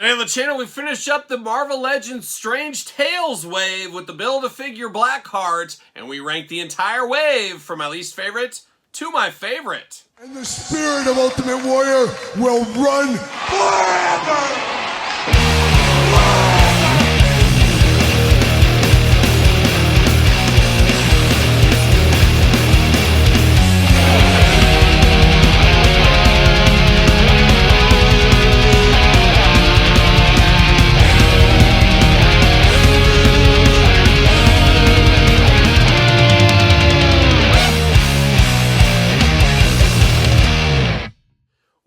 And on the channel, we finished up the Marvel Legends Strange Tales wave with the Build-A-Figure Blackheart, and we ranked the entire wave from my least favorite to my favorite. And the spirit of Ultimate Warrior will run forever!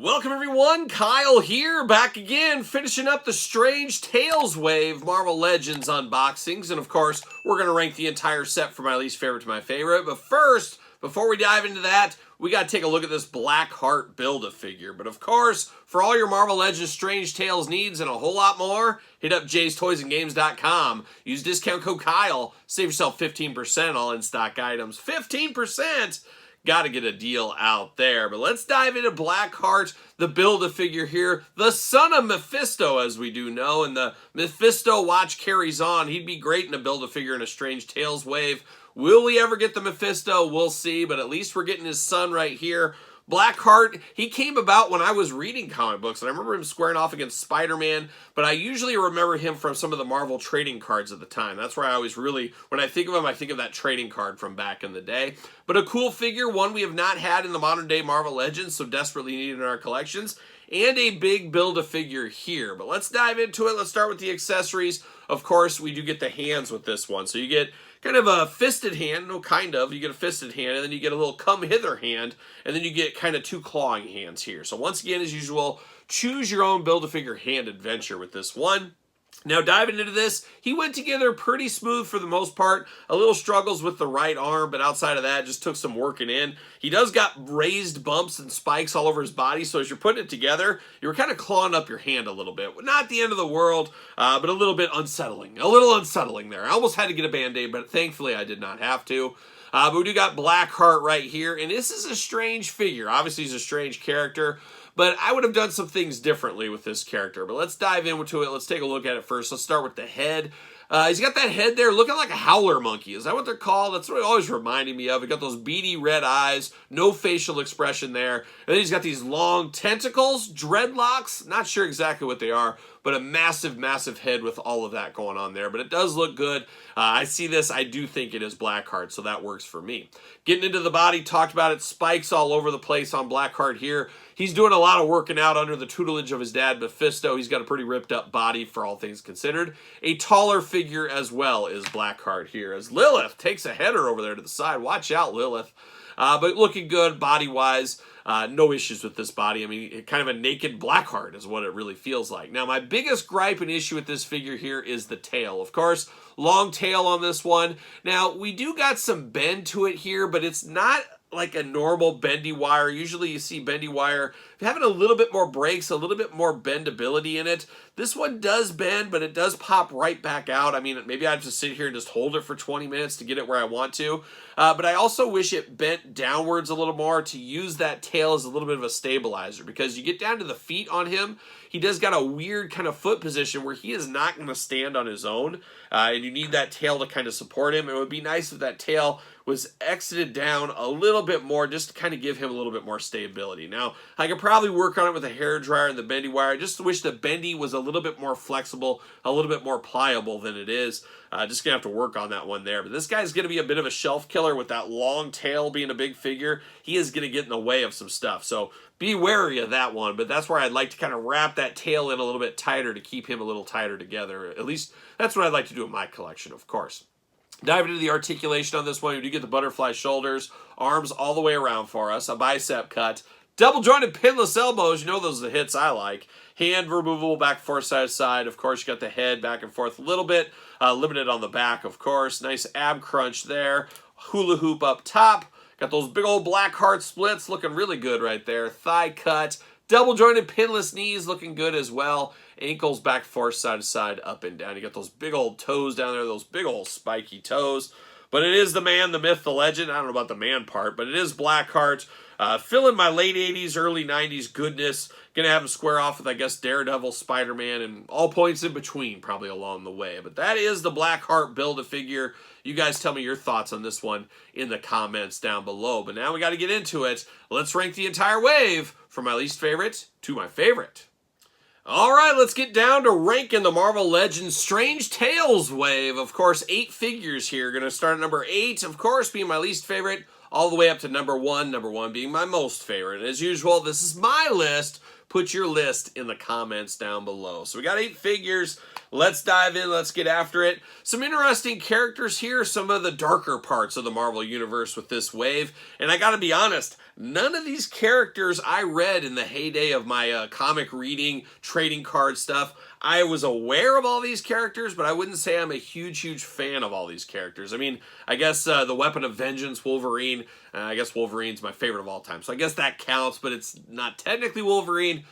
Welcome everyone, Kyle here, back again, finishing up the Strange Tales wave Marvel Legends unboxings, and of course, we're going to rank the entire set from my least favorite to my favorite, but first, before we dive into that, we got to take a look at this Blackheart Build-A-Figure, but of course, for all your Marvel Legends Strange Tales needs and a whole lot more, hit up jaystoysandgames.com, use discount code Kyle, save yourself 15% all in-stock items, 15%! Got to get a deal out there. But let's dive into Blackheart, the Build-A-Figure here, the son of Mephisto, as we do know, and the Mephisto watch carries on. He'd be great in a Build-A-Figure in a Strange Tales wave. Will we ever get the Mephisto? We'll see, but at least we're getting his son right here. Blackheart, he came about when I was reading comic books, and I remember him squaring off against Spider-Man, but I usually remember him from some of the Marvel trading cards at the time. That's where I always really, when I think of him, I think of that trading card from back in the day. But a cool figure, one we have not had in the modern-day Marvel Legends, so desperately needed in our collections, and a big Build-A-Figure here. But let's dive into it. Let's start with the accessories. Of course, we do get the hands with this one, so you get kind of a fisted hand, no kind of, you get a fisted hand, and then you get a little come-hither hand, and then you get kind of two clawing hands here. So once again, as usual, choose your own Build-A-Figure hand adventure with this one. Now, diving into this, he went together pretty smooth for the most part. A little struggles with the right arm, but outside of that, just took some working in. He does got raised bumps and spikes all over his body, so as you're putting it together, you were kind of clawing up your hand a little bit. Not the end of the world, but a little bit unsettling. A little unsettling there. I almost had to get a Band-Aid, but thankfully I did not have to. But we do got Blackheart right here, and this is a strange figure. Obviously, he's a strange character, but I would have done some things differently with this character. But let's dive into it. Let's take a look at it first. Let's start with the head. He's got that head there looking like a howler monkey. Is that what they're called? That's what it always reminded me of. He got those beady red eyes, no facial expression there. And then he's got these long tentacles, dreadlocks. Not sure exactly what they are, but a massive, massive head with all of that going on there. But it does look good. I see this. I do think it is Blackheart, so that works for me. Getting into the body, talked about it. Spikes all over the place on Blackheart here. He's doing a lot of working out under the tutelage of his dad, Mephisto. He's got a pretty ripped up body for all things considered. A taller figure as well is Blackheart here, as Lilith takes a header over there to the side. Watch out, Lilith. But looking good body-wise. No issues with this body. I mean, kind of a naked Blackheart is what it really feels like. Now, my biggest gripe and issue with this figure here is the tail. Of course, long tail on this one. Now, we do got some bend to it here, but it's not like a normal bendy wire. Usually you see bendy wire having a little bit more breaks, a little bit more bendability in it. This one does bend, but it does pop right back out. I mean, maybe I have to sit here and just hold it for 20 minutes to get it where I want to. But I also wish it bent downwards a little more to use that tail as a little bit of a stabilizer, because you get down to the feet on him, he does got a weird kind of foot position where he is not going to stand on his own, and you need that tail to kind of support him. It would be nice if that tail was exited down a little bit more, just to kind of give him a little bit more stability. Now, I could probably work on it with a hair dryer and the bendy wire. I just wish the bendy was a little bit more flexible, a little bit more pliable than it is. Just gonna have to work on that one there. But this guy's gonna be a bit of a shelf killer with that long tail being a big figure. He is gonna get in the way of some stuff. So be wary of that one. But that's where I'd like to kind of wrap that tail in a little bit tighter to keep him a little tighter together. At least that's what I'd like to do in my collection, of course. Diving into the articulation on this one, you do get the butterfly shoulders, arms all the way around for us, a bicep cut, double jointed pinless elbows. You know those are the hits I like. Hand removable back and forth, side to side. Of course, you got the head back and forth a little bit, limited on the back, of course. Nice ab crunch there. Hula hoop up top. Got those big old Blackheart splits looking really good right there. Thigh cut. Double jointed pinless knees looking good as well. Ankles back forth, side to side, up and down. You got those big old toes down there, those big old spiky toes. But it is the man, the myth, the legend. I don't know about the man part, but it is Blackheart. Fill in my late 80s, early 90s goodness. Gonna have him square off with, I guess, Daredevil, Spider-Man, and all points in between probably along the way. But that is the Blackheart Build-A-Figure. You guys tell me your thoughts on this one in the comments down below. But now we got to get into it. Let's rank the entire wave from my least favorite to my favorite. All right, let's get down to ranking the Marvel Legends Strange Tales wave. Of course, 8 figures here. Going to start at number 8, of course, being my least favorite, all the way up to number 1 being my most favorite. As usual, this is my list. Put your list in the comments down below. So we got 8 figures. Let's dive in. Let's get after it. Some interesting characters here. Some of the darker parts of the Marvel Universe with this wave. And I got to be honest, none of these characters I read in the heyday of my comic reading, trading card stuff. I was aware of all these characters, but I wouldn't say I'm a huge fan of all these characters. I mean, I guess the Weapon of Vengeance, Wolverine, I guess Wolverine's my favorite of all time. So I guess that counts, but it's not technically Wolverine.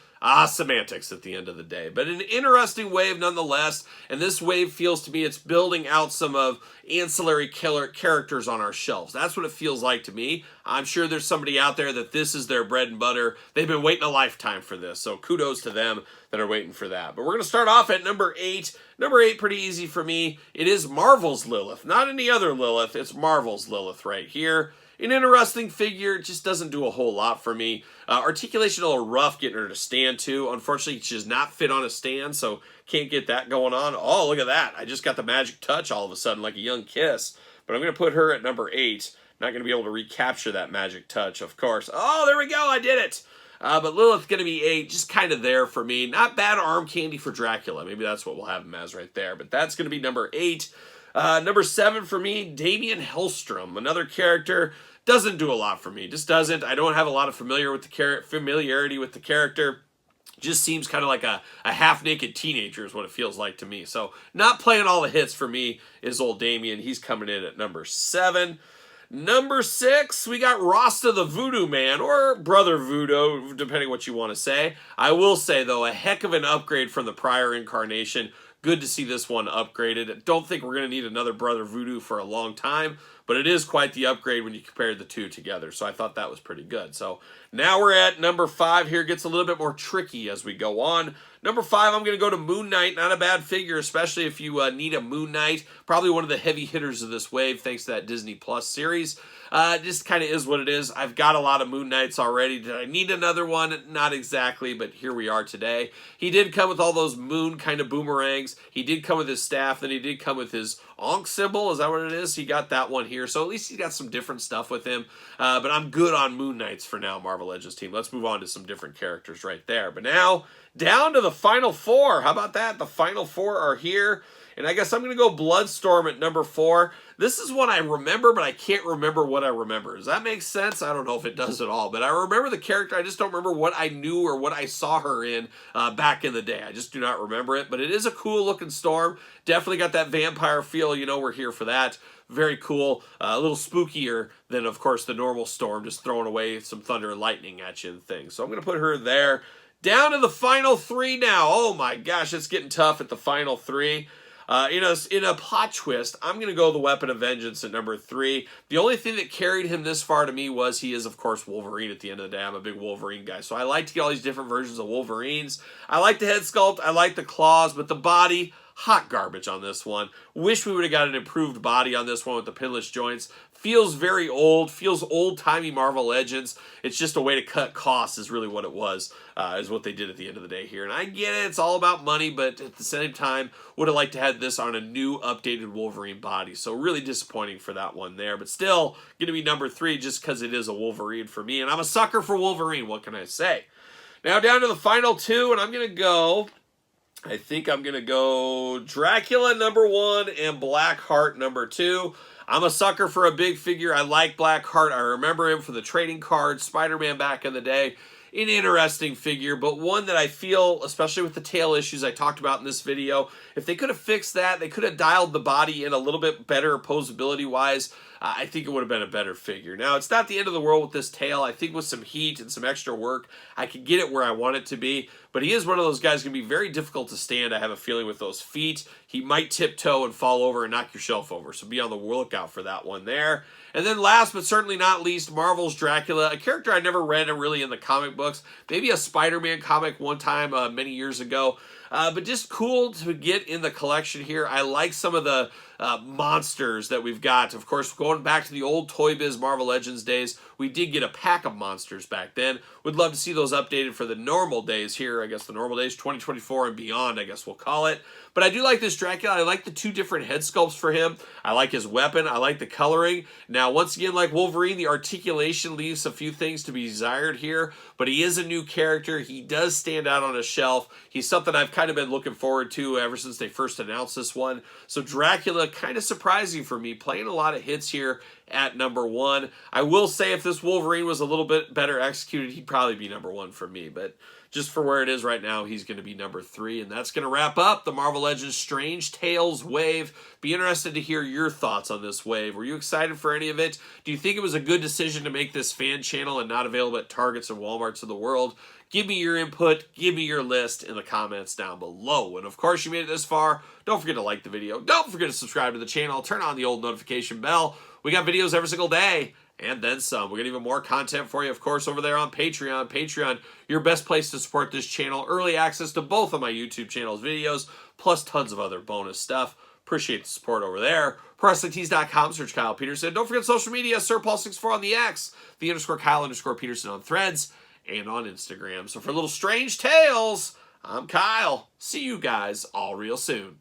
Semantics at the end of the day. But an interesting wave nonetheless, and this wave feels to me it's building out some of ancillary killer characters on our shelves. That's what it feels like to me. I'm sure there's somebody out there that this is their bread and butter. They've been waiting a lifetime for this, so kudos to them that are waiting for that. But we're going to start off at number 8. Number 8, pretty easy for me. It is Marvel's Lilith. Not any other Lilith. It's Marvel's Lilith right here. An interesting figure, just doesn't do a whole lot for me. Articulation a little rough getting her to stand too. Unfortunately, she does not fit on a stand, so can't get that going on. Oh, look at that. I just got the magic touch all of a sudden, like a young kiss. But I'm going to put her at number 8. Not going to be able to recapture that magic touch, of course. Oh, there we go. I did it. But Lilith's going to be 8, just kind of there for me. Not bad arm candy for Dracula. Maybe that's what we'll have him as right there. But that's going to be number 8. Number 7 for me, Damien Hellstrom. Another character, doesn't do a lot for me. Just doesn't. I don't have a lot of familiarity with the character. Just seems kind of like a half-naked teenager is what it feels like to me. So not playing all the hits for me is old Damien. He's coming in at number 7. Number 6, we got Rasta the Voodoo Man, or Brother Voodoo, depending what you want to say. I will say, though, a heck of an upgrade from the prior incarnation. Good to see this one upgraded. Don't think we're going to need another Brother Voodoo for a long time, but it is quite the upgrade when you compare the two together, so I thought that was pretty good. So now we're at number 5 here. Gets a little bit more tricky as we go on. Number 5, I'm going to go to Moon Knight. Not a bad figure, especially if you need a Moon Knight. Probably one of the heavy hitters of this wave, thanks to that Disney Plus series. Just kind of is what it is. I've got a lot of Moon Knights already. Did I need another one? Not exactly, but here we are today. He did come with all those moon kind of boomerangs. He did come with his staff, then he did come with his Ankh symbol. Is that what it is? He got that one here, so at least he's got some different stuff with him. But I'm good on Moon Knights for now, Marvel Legends team. Let's move on to some different characters right there. But now, down to the final 4. How about that? The final 4 are here. And I guess I'm going to go Bloodstorm at number 4. This is one I remember, but I can't remember what I remember. Does that make sense? I don't know if it does at all. But I remember the character. I just don't remember what I knew or what I saw her in back in the day. I just do not remember it. But it is a cool-looking Storm. Definitely got that vampire feel. You know we're here for that. Very cool. A little spookier than, of course, the normal Storm. Just throwing away some thunder and lightning at you and things. So I'm going to put her there. Down to the final 3 now. Oh, my gosh. It's getting tough at the final 3. In a plot twist, I'm going to go the Weapon of Vengeance at number 3. The only thing that carried him this far to me was he is, of course, Wolverine at the end of the day. I'm a big Wolverine guy, so I like to get all these different versions of Wolverines. I like the head sculpt, I like the claws, but the body, hot garbage on this one. Wish we would have got an improved body on this one with the pinless joints. Feels very old, feels old-timey Marvel Legends. It's just a way to cut costs is really what it was, is what they did at the end of the day here. And I get it, it's all about money, but at the same time, would have liked to have this on a new, updated Wolverine body. So really disappointing for that one there. But still, going to be number 3 just because it is a Wolverine for me. And I'm a sucker for Wolverine, what can I say? Now down to the final 2, and I'm going to go... I think I'm going to go Dracula number 1 and Blackheart number 2. I'm a sucker for a big figure. I like Blackheart. I remember him for the trading cards, Spider-Man back in the day. An interesting figure, but one that I feel, especially with the tail issues I talked about in this video, if they could have fixed that, they could have dialed the body in a little bit better posability-wise, I think it would have been a better figure. Now, it's not the end of the world with this tail. I think with some heat and some extra work, I could get it where I want it to be, but he is one of those guys going to be very difficult to stand. I have a feeling with those feet. He might tiptoe and fall over and knock your shelf over, so be on the lookout for that one there. And then last but certainly not least, Marvel's Dracula, a character I never read really in the comic books. Maybe a Spider-Man comic one time many years ago. But just cool to get in the collection here. I like some of the monsters that we've got. Of course, going back to the old Toy Biz Marvel Legends days, we did get a pack of monsters back then. Would love to see those updated for the normal days here. I guess the normal days, 2024 and beyond, I guess we'll call it. But I do like this Dracula. I like the two different head sculpts for him. I like his weapon. I like the coloring. Now, once again, like Wolverine, the articulation leaves a few things to be desired here, but he is a new character. He does stand out on a shelf. He's something I've kind of been looking forward to ever since they first announced this one. So Dracula, kind of surprising for me, playing a lot of hits here at number 1. I will say if this Wolverine was a little bit better executed, he'd probably be number 1 for me, but just for where it is right now, he's going to be number 3, and that's going to wrap up the Marvel Legends Strange Tales wave. Be interested to hear your thoughts on this wave. Were you excited for any of it? Do you think it was a good decision to make this fan channel and not available at Targets and Walmarts of the world? Give me your input, give me your list in the comments down below. And of course, you made it this far. Don't forget to like the video. Don't forget to subscribe to the channel. Turn on the old notification bell. We got videos every single day, and then some. We got even more content for you, of course, over there on Patreon. Patreon, your best place to support this channel. Early access to both of my YouTube channel's videos, plus tons of other bonus stuff. Appreciate the support over there. ProWrestlingTees.com, search Kyle Peterson. Don't forget social media, SirPaul64 on the X, the _Kyle_Peterson on Threads, and on Instagram. So for little Strange Tales, I'm Kyle. See you guys all real soon.